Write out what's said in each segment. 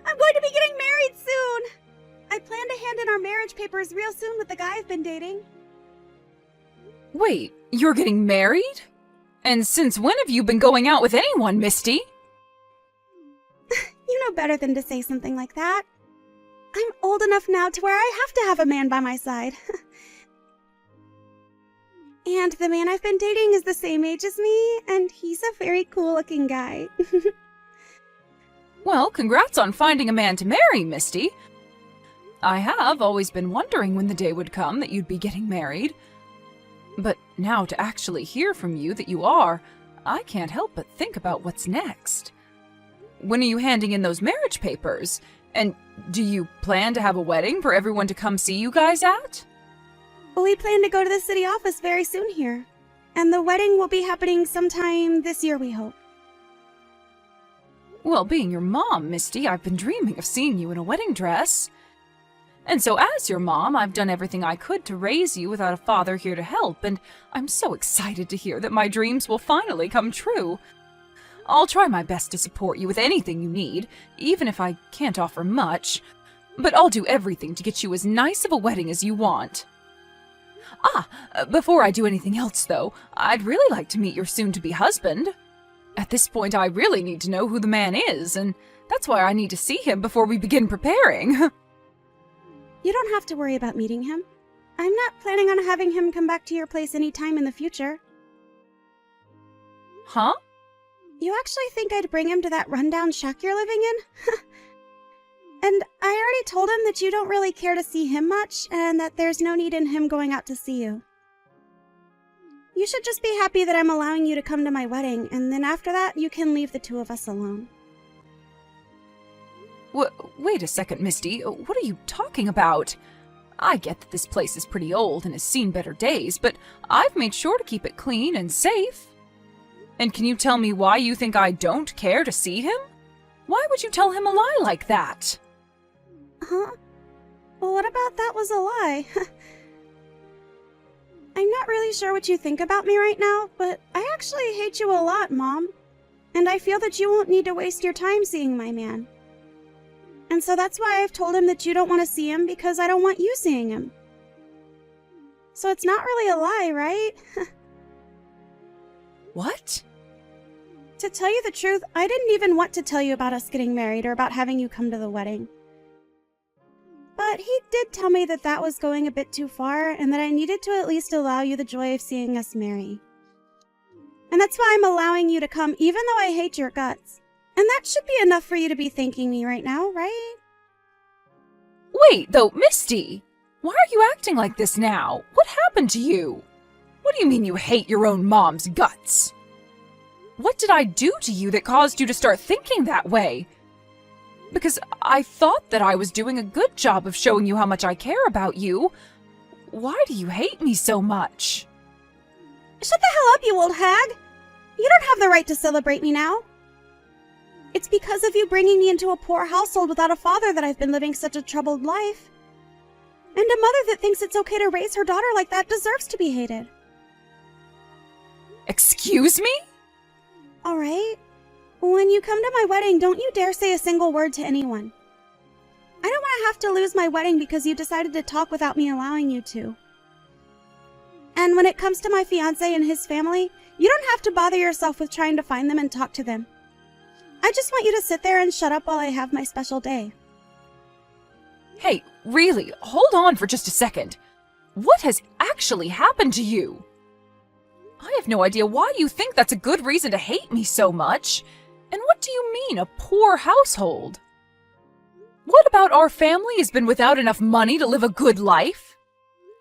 I'm going to be getting married soon! I plan to hand in our marriage papers real soon with the guy I've been dating. Wait, you're getting married? And since when have you been going out with anyone, Misty? You know better than to say something like that. I'm old enough now to where I have to have a man by my side. And the man I've been dating is the same age as me, and he's a very cool-looking guy. Well, congrats on finding a man to marry, Misty. I have always been wondering when the day would come that you'd be getting married. But now to actually hear from you that you are, I can't help but think about what's next. When are you handing in those marriage papers? And do you plan to have a wedding for everyone to come see you guys at? We plan to go to the city office very soon here. And the wedding will be happening sometime this year, we hope. Well, being your mom, Misty, I've been dreaming of seeing you in a wedding dress. And so as your mom, I've done everything I could to raise you without a father here to help, and I'm so excited to hear that my dreams will finally come true. I'll try my best to support you with anything you need, even if I can't offer much. But I'll do everything to get you as nice of a wedding as you want. Before I do anything else, though, I'd really like to meet your soon-to-be husband. At this point, I really need to know who the man is, and that's why I need to see him before we begin preparing. You don't have to worry about meeting him. I'm not planning on having him come back to your place any time in the future. Huh? You actually think I'd bring him to that rundown shack you're living in? And I already told him that you don't really care to see him much, and that there's no need in him going out to see you. You should just be happy that I'm allowing you to come to my wedding, and then after that, you can leave the two of us alone. Wait a second, Misty. What are you talking about? I get that this place is pretty old and has seen better days, but I've made sure to keep it clean and safe. And can you tell me why you think I don't care to see him? Why would you tell him a lie like that? Huh? Well, what about that was a lie? I'm not really sure what you think about me right now, but I actually hate you a lot, Mom. And I feel that you won't need to waste your time seeing my man. And so that's why I've told him that you don't want to see him, because I don't want you seeing him. So it's not really a lie, right? What? To tell you the truth, I didn't even want to tell you about us getting married or about having you come to the wedding. But he did tell me that that was going a bit too far, and that I needed to at least allow you the joy of seeing us marry. And that's why I'm allowing you to come, even though I hate your guts. And that should be enough for you to be thanking me right now, right? Wait, though, Misty! Why are you acting like this now? What happened to you? What do you mean you hate your own mom's guts? What did I do to you that caused you to start thinking that way? Because I thought that I was doing a good job of showing you how much I care about you. Why do you hate me so much? Shut the hell up, you old hag! You don't have the right to celebrate me now. It's because of you bringing me into a poor household without a father that I've been living such a troubled life. And a mother that thinks it's okay to raise her daughter like that deserves to be hated. Excuse me? All right. When you come to my wedding, don't you dare say a single word to anyone. I don't want to have to lose my wedding because you decided to talk without me allowing you to. And when it comes to my fiancé and his family, you don't have to bother yourself with trying to find them and talk to them. I just want you to sit there and shut up while I have my special day. Hey, really, hold on for just a second. What has actually happened to you? I have no idea why you think that's a good reason to hate me so much. And what do you mean, a poor household? What about our family has been without enough money to live a good life?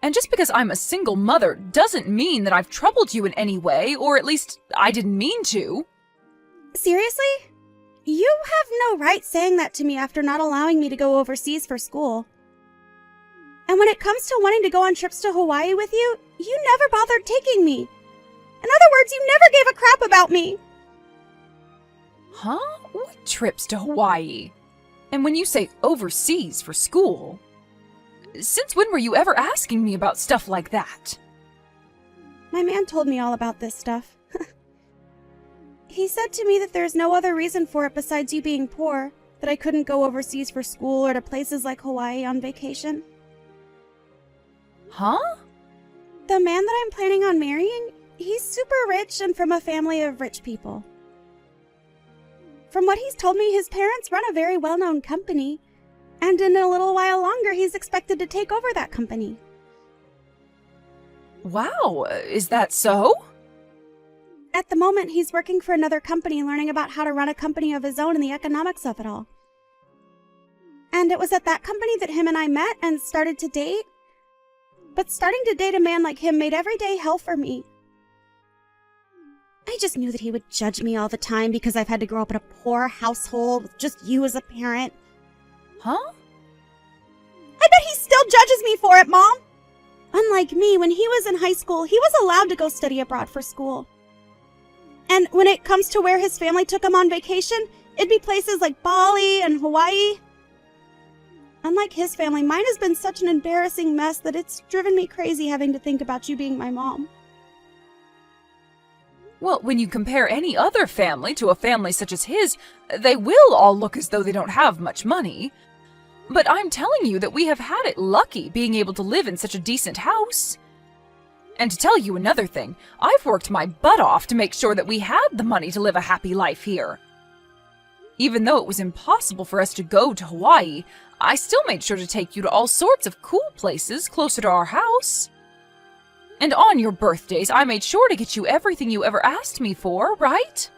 And just because I'm a single mother doesn't mean that I've troubled you in any way, or at least I didn't mean to. Seriously? You have no right saying that to me after not allowing me to go overseas for school. And when it comes to wanting to go on trips to Hawaii with you, you never bothered taking me. In other words, you never gave a crap about me. Huh? What trips to Hawaii? And when you say overseas for school, since when were you ever asking me about stuff like that? My man told me all about this stuff. He said to me that there's no other reason for it besides you being poor, that I couldn't go overseas for school or to places like Hawaii on vacation. Huh? The man that I'm planning on marrying, he's super rich and from a family of rich people. From what he's told me, his parents run a very well-known company, and in a little while longer, he's expected to take over that company. Wow, is that so? At the moment, he's working for another company, learning about how to run a company of his own and the economics of it all. And it was at that company that him and I met and started to date. But starting to date a man like him made every day hell for me. I just knew that he would judge me all the time because I've had to grow up in a poor household with just you as a parent. Huh? I bet he still judges me for it, Mom! Unlike me, when he was in high school, he was allowed to go study abroad for school. And when it comes to where his family took him on vacation, it'd be places like Bali and Hawaii. Unlike his family, mine has been such an embarrassing mess that it's driven me crazy having to think about you being my mom. Well, when you compare any other family to a family such as his, they will all look as though they don't have much money. But I'm telling you that we have had it lucky being able to live in such a decent house. And to tell you another thing, I've worked my butt off to make sure that we had the money to live a happy life here. Even though it was impossible for us to go to Hawaii, I still made sure to take you to all sorts of cool places closer to our house. And on your birthdays, I made sure to get you everything you ever asked me for, right?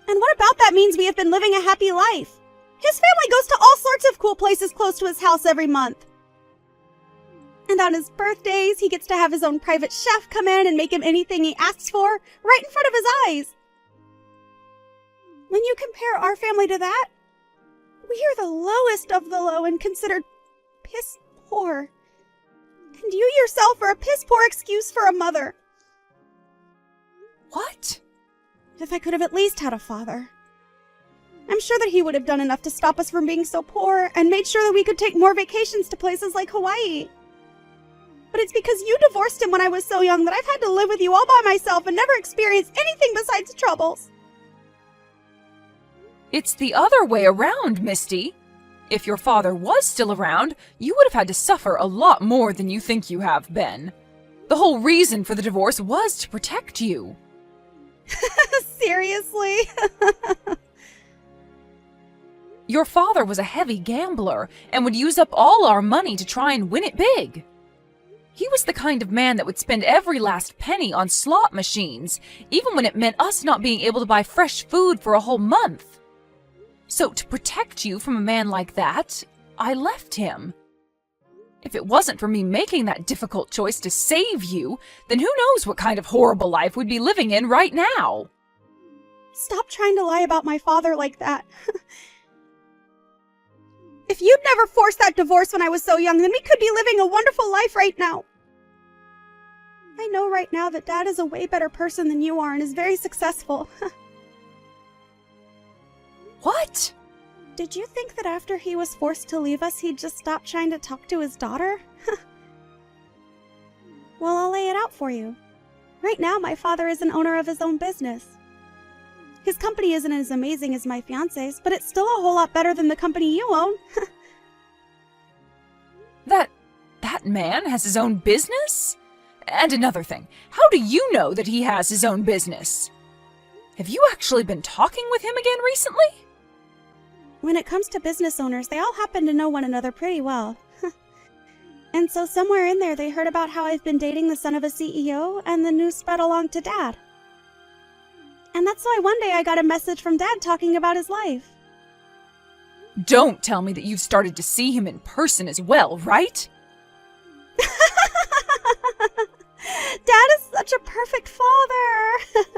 And what about that means we have been living a happy life? His family goes to all sorts of cool places close to his house every month. And on his birthdays, he gets to have his own private chef come in and make him anything he asks for, right in front of his eyes. When you compare our family to that, we are the lowest of the low and considered piss poor. And you yourself are a piss poor excuse for a mother. What? If I could have at least had a father. I'm sure that he would have done enough to stop us from being so poor and made sure that we could take more vacations to places like Hawaii. But it's because you divorced him when I was so young that I've had to live with you all by myself and never experienced anything besides troubles. It's the other way around, Misty. If your father was still around, you would have had to suffer a lot more than you think you have been. The whole reason for the divorce was to protect you. Seriously? Your father was a heavy gambler and would use up all our money to try and win it big. He was the kind of man that would spend every last penny on slot machines, even when it meant us not being able to buy fresh food for a whole month. So to protect you from a man like that, I left him. If it wasn't for me making that difficult choice to save you, then who knows what kind of horrible life we'd be living in right now. Stop trying to lie about my father like that. If you'd never forced that divorce when I was so young, then we could be living a wonderful life right now. I know right now that Dad is a way better person than you are and is very successful. What? Did you think that after he was forced to leave us, he'd just stop trying to talk to his daughter? Well, I'll lay it out for you. Right now, my father is an owner of his own business. His company isn't as amazing as my fiance's, but it's still a whole lot better than the company you own. That man has his own business? And another thing, how do you know that he has his own business? Have you actually been talking with him again recently? When it comes to business owners, they all happen to know one another pretty well. And so somewhere in there, they heard about how I've been dating the son of a CEO, and the news spread along to Dad. And that's why one day I got a message from Dad talking about his life. Don't tell me that you've started to see him in person as well, right? Dad is such a perfect father!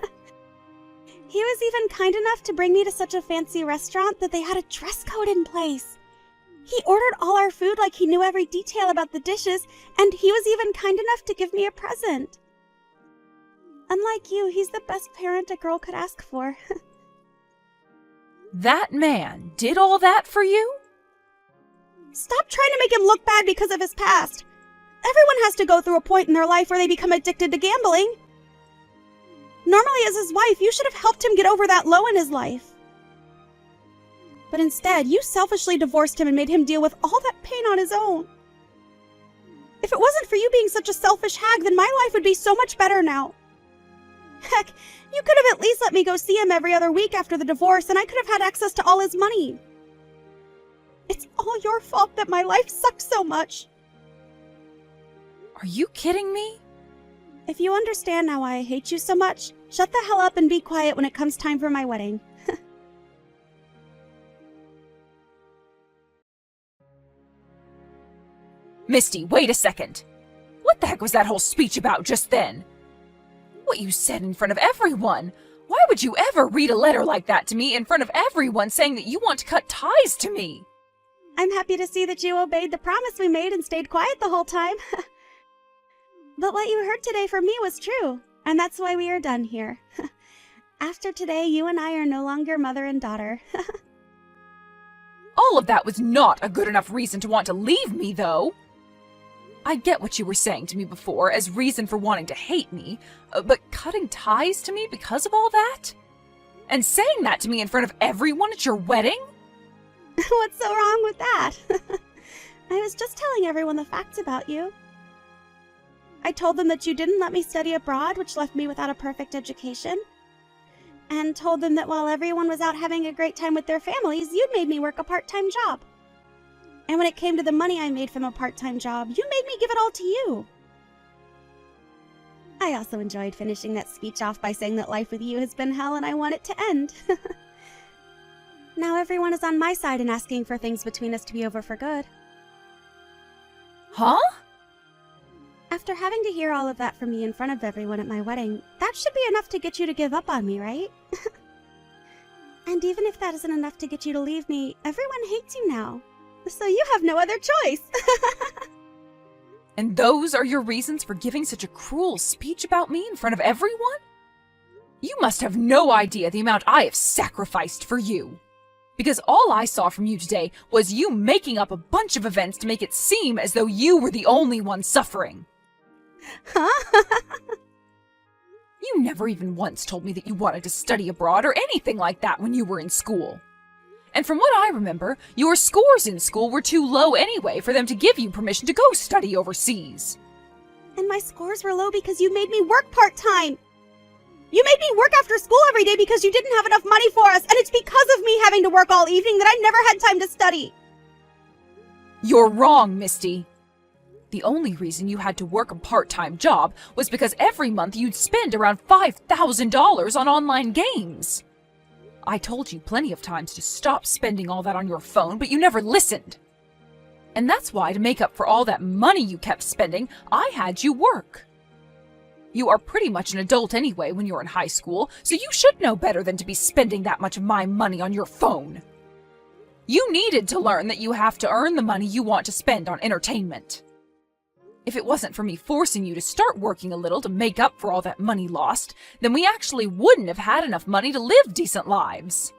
He was even kind enough to bring me to such a fancy restaurant that they had a dress code in place. He ordered all our food like he knew every detail about the dishes, and he was even kind enough to give me a present. Unlike you, he's the best parent a girl could ask for. That man did all that for you? Stop trying to make him look bad because of his past. Everyone has to go through a point in their life where they become addicted to gambling. Normally, as his wife, you should have helped him get over that low in his life. But instead, you selfishly divorced him and made him deal with all that pain on his own. If it wasn't for you being such a selfish hag, then my life would be so much better now. Heck, you could have at least let me go see him every other week after the divorce, and I could have had access to all his money. It's all your fault that my life sucks so much. Are you kidding me? If you understand now why I hate you so much, shut the hell up and be quiet when it comes time for my wedding. Misty, wait a second. What the heck was that whole speech about just then? What you said in front of everyone? Why would you ever read a letter like that to me in front of everyone saying that you want to cut ties to me? I'm happy to see that you obeyed the promise we made and stayed quiet the whole time. But what you heard today from me was true, and that's why we are done here. After today, you and I are no longer mother and daughter. All of that was not a good enough reason to want to leave me, though. I get what you were saying to me before as reason for wanting to hate me, but cutting ties to me because of all that? And saying that to me in front of everyone at your wedding? What's so wrong with that? I was just telling everyone the facts about you. I told them that you didn't let me study abroad, which left me without a perfect education. And told them that while everyone was out having a great time with their families, you'd made me work a part-time job. And when it came to the money I made from a part-time job, you made me give it all to you. I also enjoyed finishing that speech off by saying that life with you has been hell and I want it to end. Now everyone is on my side and asking for things between us to be over for good. Huh? After having to hear all of that from me in front of everyone at my wedding, that should be enough to get you to give up on me, right? And even if that isn't enough to get you to leave me, everyone hates you now. So you have no other choice. And those are your reasons for giving such a cruel speech about me in front of everyone? You must have no idea the amount I have sacrificed for you. Because all I saw from you today was you making up a bunch of events to make it seem as though you were the only one suffering. Huh? You never even once told me that you wanted to study abroad or anything like that when you were in school. And from what I remember, your scores in school were too low anyway for them to give you permission to go study overseas. And my scores were low because you made me work part-time. You made me work after school every day because you didn't have enough money for us, and it's because of me having to work all evening that I never had time to study. You're wrong, Misty. The only reason you had to work a part-time job was because every month you'd spend around $5,000 on online games. I told you plenty of times to stop spending all that on your phone, but you never listened. And that's why, to make up for all that money you kept spending, I had you work. You are pretty much an adult anyway when you're in high school, so you should know better than to be spending that much of my money on your phone. You needed to learn that you have to earn the money you want to spend on entertainment. If it wasn't for me forcing you to start working a little to make up for all that money lost, then we actually wouldn't have had enough money to live decent lives.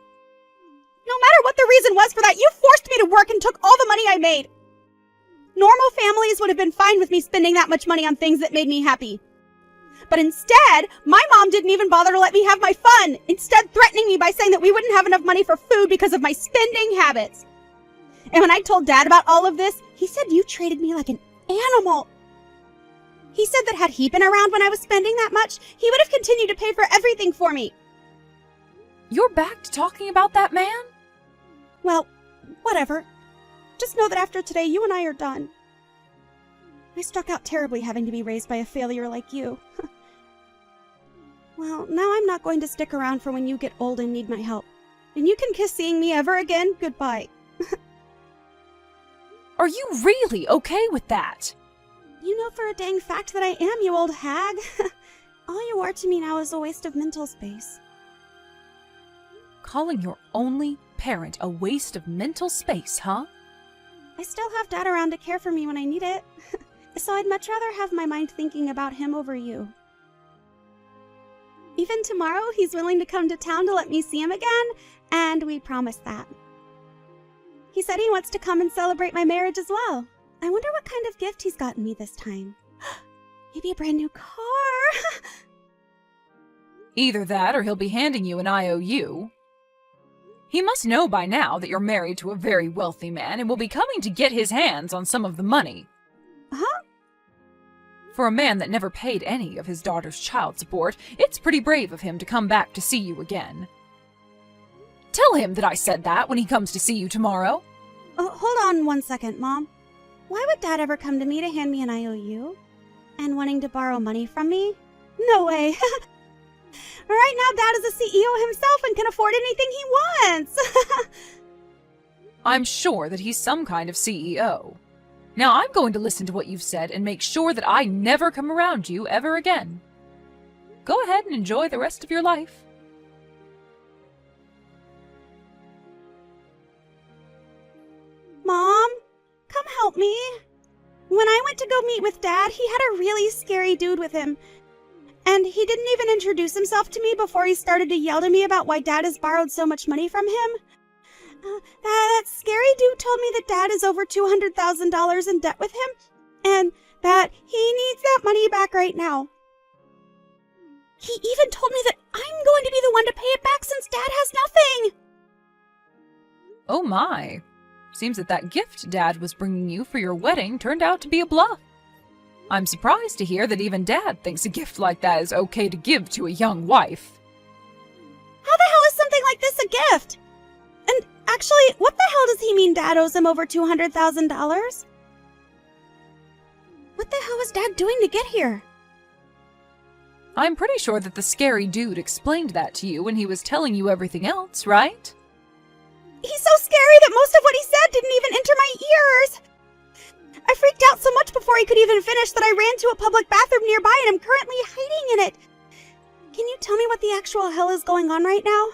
No matter what the reason was for that, you forced me to work and took all the money I made. Normal families would have been fine with me spending that much money on things that made me happy. But instead, my mom didn't even bother to let me have my fun, instead threatening me by saying that we wouldn't have enough money for food because of my spending habits. And when I told Dad about all of this, he said you treated me like an animal. He said that had he been around when I was spending that much, he would have continued to pay for everything for me. You're back to talking about that man? Well, whatever. Just know that after today, you and I are done. I struck out terribly having to be raised by a failure like you. Well, now I'm not going to stick around for when you get old and need my help. And you can kiss seeing me ever again. Goodbye. Are you really okay with that? You know for a dang fact that I am, you old hag. All you are to me now is a waste of mental space. Calling your only parent a waste of mental space, huh? I still have Dad around to care for me when I need it. So I'd much rather have my mind thinking about him over you. Even tomorrow, he's willing to come to town to let me see him again, and we promised that. He said he wants to come and celebrate my marriage as well. I wonder what kind of gift he's gotten me this time. Maybe a brand new car? Either that or he'll be handing you an IOU. He must know by now that you're married to a very wealthy man and will be coming to get his hands on some of the money. Huh? For a man that never paid any of his daughter's child support, it's pretty brave of him to come back to see you again. Tell him that I said that when he comes to see you tomorrow. Hold on 1 second, Mom. Why would Dad ever come to me to hand me an IOU? And wanting to borrow money from me? No way. Right now, Dad is a CEO himself and can afford anything he wants. I'm sure that he's some kind of CEO. Now I'm going to listen to what you've said and make sure that I never come around you ever again. Go ahead and enjoy the rest of your life. Mom, come help me. When I went to go meet with Dad, he had a really scary dude with him. And he didn't even introduce himself to me before he started to yell to me about why Dad has borrowed so much money from him. That scary dude told me that Dad is over $200,000 in debt with him, and that he needs that money back right now. He even told me that I'm going to be the one to pay it back since Dad has nothing. Oh my. Seems that gift Dad was bringing you for your wedding turned out to be a bluff. I'm surprised to hear that even Dad thinks a gift like that is okay to give to a young wife. How the hell is something like this a gift? And actually, what the hell does he mean Dad owes him over $200,000? What the hell was Dad doing to get here? I'm pretty sure that the scary dude explained that to you when he was telling you everything else, right? He's so scary that most of what he said didn't even enter my ears. I freaked out so much before he could even finish that I ran to a public bathroom nearby and am currently hiding in it. Can you tell me what the actual hell is going on right now?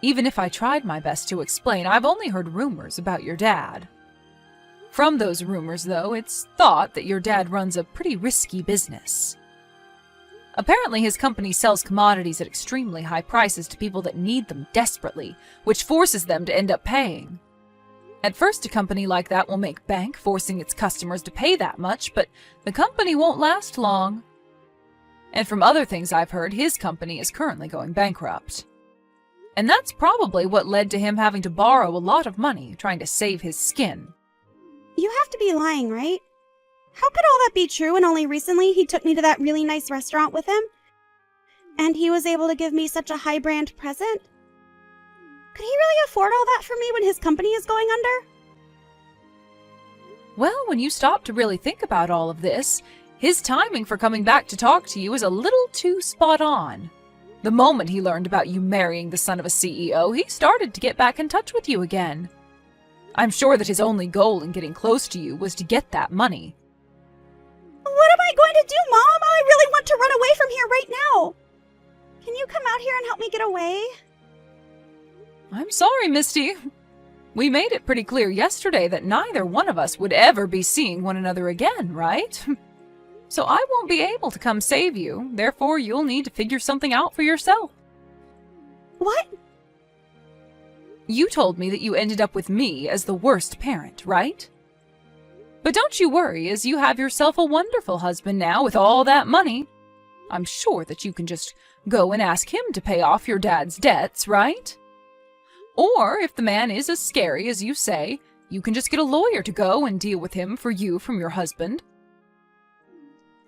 Even if I tried my best to explain, I've only heard rumors about your dad. From those rumors, though, it's thought that your dad runs a pretty risky business. Apparently, his company sells commodities at extremely high prices to people that need them desperately, which forces them to end up paying. At first, a company like that will make bank, forcing its customers to pay that much, but the company won't last long. And from other things I've heard, his company is currently going bankrupt. And that's probably what led to him having to borrow a lot of money trying to save his skin. You have to be lying, right? How could all that be true when only recently he took me to that really nice restaurant with him? And he was able to give me such a high-brand present? Could he really afford all that for me when his company is going under? Well, when you stop to really think about all of this, his timing for coming back to talk to you is a little too spot on. The moment he learned about you marrying the son of a CEO, he started to get back in touch with you again. I'm sure that his only goal in getting close to you was to get that money. What am I going to do, Mom? I really want to run away from here right now. Can you come out here and help me get away? I'm sorry, Misty. We made it pretty clear yesterday that neither one of us would ever be seeing one another again, right? So I won't be able to come save you, therefore you'll need to figure something out for yourself. What? You told me that you ended up with me as the worst parent, right? But don't you worry, as you have yourself a wonderful husband now with all that money. I'm sure that you can just go and ask him to pay off your dad's debts, right? Or, if the man is as scary as you say, you can just get a lawyer to go and deal with him for you from your husband.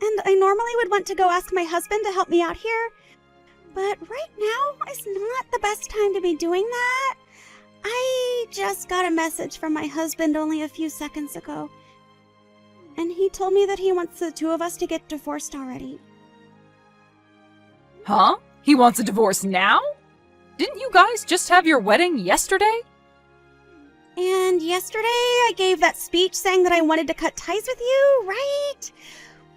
And I normally would want to go ask my husband to help me out here, but right now is not the best time to be doing that. I just got a message from my husband only a few seconds ago, and he told me that he wants the two of us to get divorced already. Huh? He wants a divorce now? Didn't you guys just have your wedding yesterday? And yesterday I gave that speech saying that I wanted to cut ties with you, right?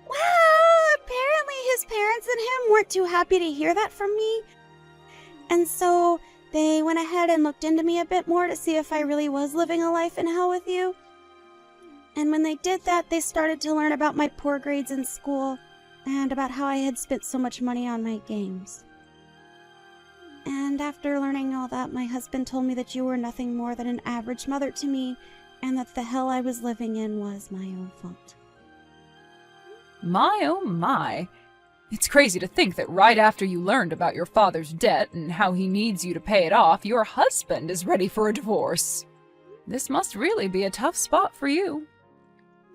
Well, apparently his parents and him weren't too happy to hear that from me. And so they went ahead and looked into me a bit more to see if I really was living a life in hell with you. And when they did that, they started to learn about my poor grades in school and about how I had spent so much money on my games. And after learning all that, my husband told me that you were nothing more than an average mother to me, and that the hell I was living in was my own fault. My oh my. It's crazy to think that right after you learned about your father's debt and how he needs you to pay it off, your husband is ready for a divorce. This must really be a tough spot for you.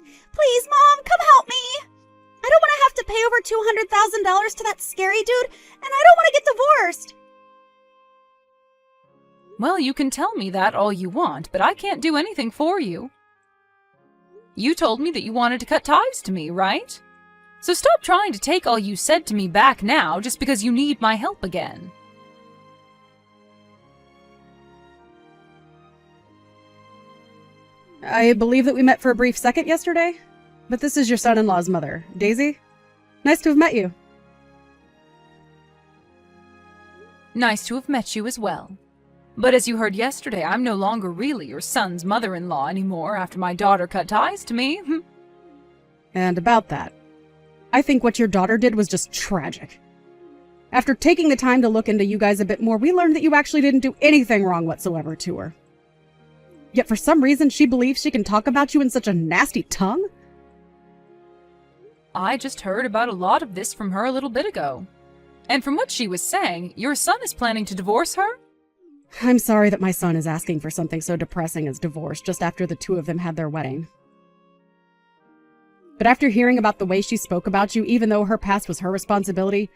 Please, Mom, come help me! I don't want to have to pay over $200,000 to that scary dude, and I don't want to get divorced! Well, you can tell me that all you want, but I can't do anything for you. You told me that you wanted to cut ties to me, right? So stop trying to take all you said to me back now just because you need my help again. I believe that we met for a brief second yesterday, but this is your son-in-law's mother, Daisy. Nice to have met you. Nice to have met you as well. But as you heard yesterday, I'm no longer really your son's mother-in-law anymore after my daughter cut ties to me. And about that, I think what your daughter did was just tragic. After taking the time to look into you guys a bit more, we learned that you actually didn't do anything wrong whatsoever to her. Yet for some reason, she believes she can talk about you in such a nasty tongue? I just heard about a lot of this from her a little bit ago. And from what she was saying, your son is planning to divorce her? I'm sorry that my son is asking for something so depressing as divorce just after the two of them had their wedding. But after hearing about the way she spoke about you, even though her past was her responsibility,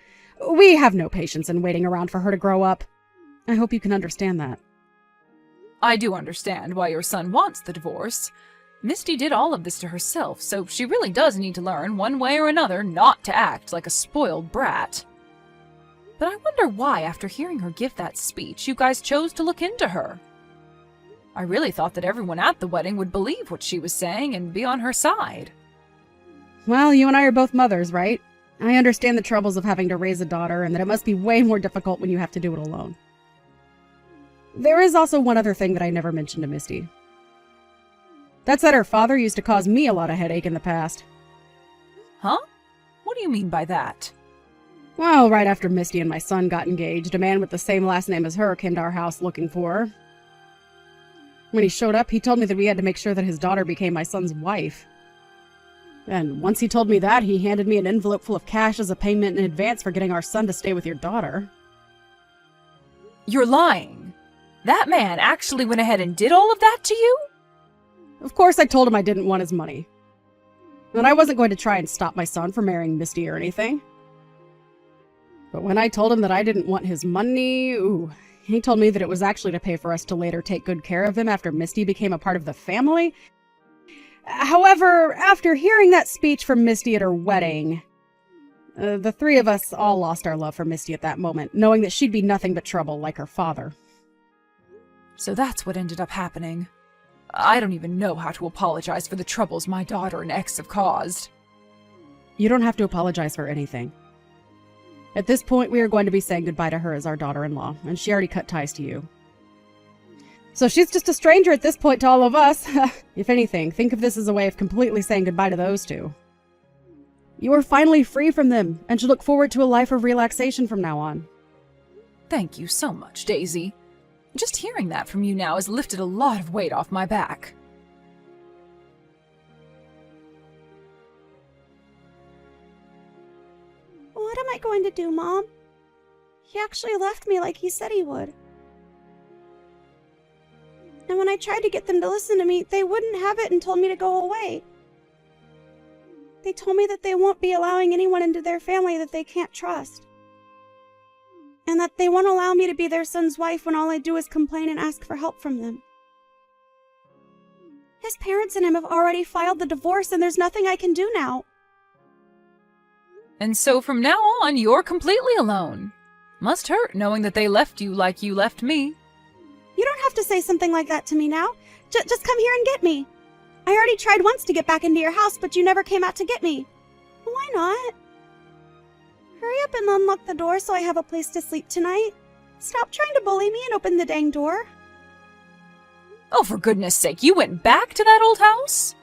we have no patience in waiting around for her to grow up. I hope you can understand that. I do understand why your son wants the divorce. Misty did all of this to herself, so she really does need to learn, one way or another, not to act like a spoiled brat. But I wonder why, after hearing her give that speech, you guys chose to look into her. I really thought that everyone at the wedding would believe what she was saying and be on her side. Well, you and I are both mothers, right? I understand the troubles of having to raise a daughter and that it must be way more difficult when you have to do it alone. There is also one other thing that I never mentioned to Misty. That's that her father used to cause me a lot of headache in the past. Huh? What do you mean by that? Well, right after Misty and my son got engaged, a man with the same last name as her came to our house looking for her. When he showed up, he told me that we had to make sure that his daughter became my son's wife. And once he told me that, he handed me an envelope full of cash as a payment in advance for getting our son to stay with your daughter. You're lying. That man actually went ahead and did all of that to you? Of course I told him I didn't want his money. And I wasn't going to try and stop my son from marrying Misty or anything. But when I told him that I didn't want his money, he told me that it was actually to pay for us to later take good care of him after Misty became a part of the family. However, after hearing that speech from Misty at her wedding, the three of us all lost our love for Misty at that moment, knowing that she'd be nothing but trouble like her father. So that's what ended up happening. I don't even know how to apologize for the troubles my daughter and ex have caused. You don't have to apologize for anything. At this point, we are going to be saying goodbye to her as our daughter-in-law, and she already cut ties to you. So she's just a stranger at this point to all of us. If anything, think of this as a way of completely saying goodbye to those two. You are finally free from them, and should look forward to a life of relaxation from now on. Thank you so much, Daisy. Just hearing that from you now has lifted a lot of weight off my back. What am I going to do, Mom? He actually left me like he said he would. And when I tried to get them to listen to me, they wouldn't have it and told me to go away. They told me that they won't be allowing anyone into their family that they can't trust. And that they won't allow me to be their son's wife when all I do is complain and ask for help from them. His parents and him have already filed the divorce, and there's nothing I can do now. And so from now on, you're completely alone. Must hurt knowing that they left you like you left me. You don't have to say something like that to me now. Just come here and get me. I already tried once to get back into your house, but you never came out to get me. Why not? Hurry up and unlock the door so I have a place to sleep tonight. Stop trying to bully me and open the dang door. Oh, for goodness sake, you went back to that old house?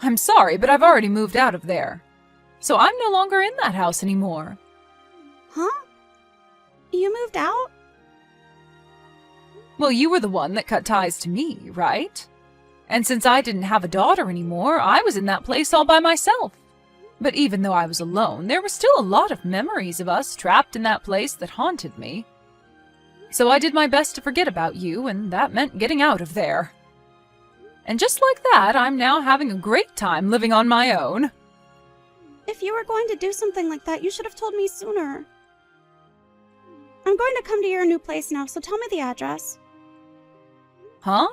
I'm sorry, but I've already moved out of there. So I'm no longer in that house anymore. Huh? You moved out? Well, you were the one that cut ties to me, right? And since I didn't have a daughter anymore, I was in that place all by myself. But even though I was alone, there were still a lot of memories of us trapped in that place that haunted me. So I did my best to forget about you, and that meant getting out of there. And just like that, I'm now having a great time living on my own. If you were going to do something like that, you should have told me sooner. I'm going to come to your new place now, so tell me the address. Huh?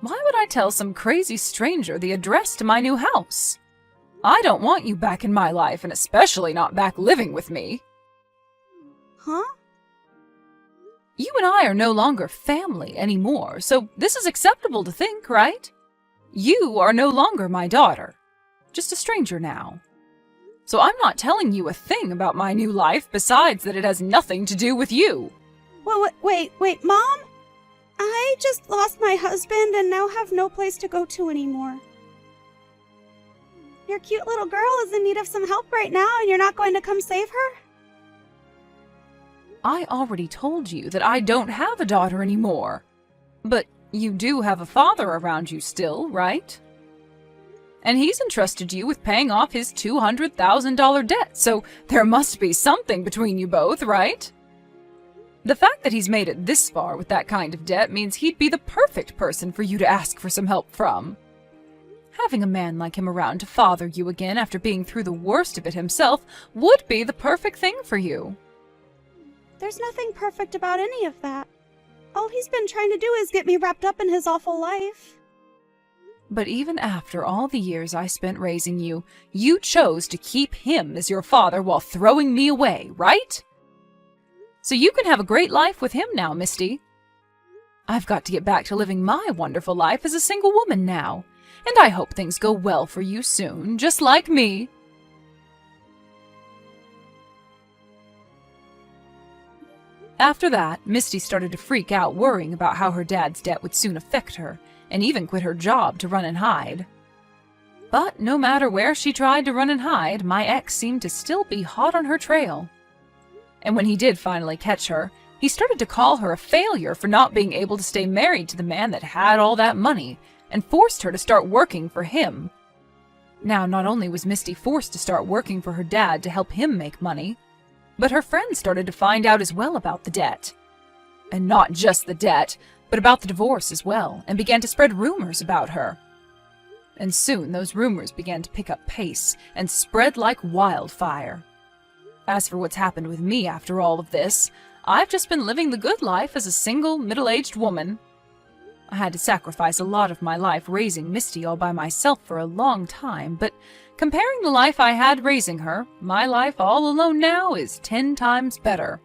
Why would I tell some crazy stranger the address to my new house? I don't want you back in my life, and especially not back living with me. Huh? You and I are no longer family anymore, so this is acceptable to think, right? You are no longer my daughter, just a stranger now. So I'm not telling you a thing about my new life besides that it has nothing to do with you. Well, wait, Mom? I just lost my husband and now have no place to go to anymore. Your cute little girl is in need of some help right now and you're not going to come save her? I already told you that I don't have a daughter anymore. But you do have a father around you still, right? And he's entrusted you with paying off his $200,000 debt, so there must be something between you both, right? The fact that he's made it this far with that kind of debt means he'd be the perfect person for you to ask for some help from. Having a man like him around to father you again after being through the worst of it himself would be the perfect thing for you. There's nothing perfect about any of that. All he's been trying to do is get me wrapped up in his awful life. But even after all the years I spent raising you, you chose to keep him as your father while throwing me away, right? So you can have a great life with him now, Misty. I've got to get back to living my wonderful life as a single woman now, and I hope things go well for you soon, just like me. After that, Misty started to freak out, worrying about how her dad's debt would soon affect her, and even quit her job to run and hide. But no matter where she tried to run and hide, my ex seemed to still be hot on her trail. And when he did finally catch her, he started to call her a failure for not being able to stay married to the man that had all that money, and forced her to start working for him. Now, not only was Misty forced to start working for her dad to help him make money, but her friends started to find out as well about the debt. And not just the debt, but about the divorce as well, and began to spread rumors about her. And soon those rumors began to pick up pace and spread like wildfire. As for what's happened with me after all of this, I've just been living the good life as a single, middle-aged woman. I had to sacrifice a lot of my life raising Misty all by myself for a long time, but comparing the life I had raising her, my life all alone now is 10 times better.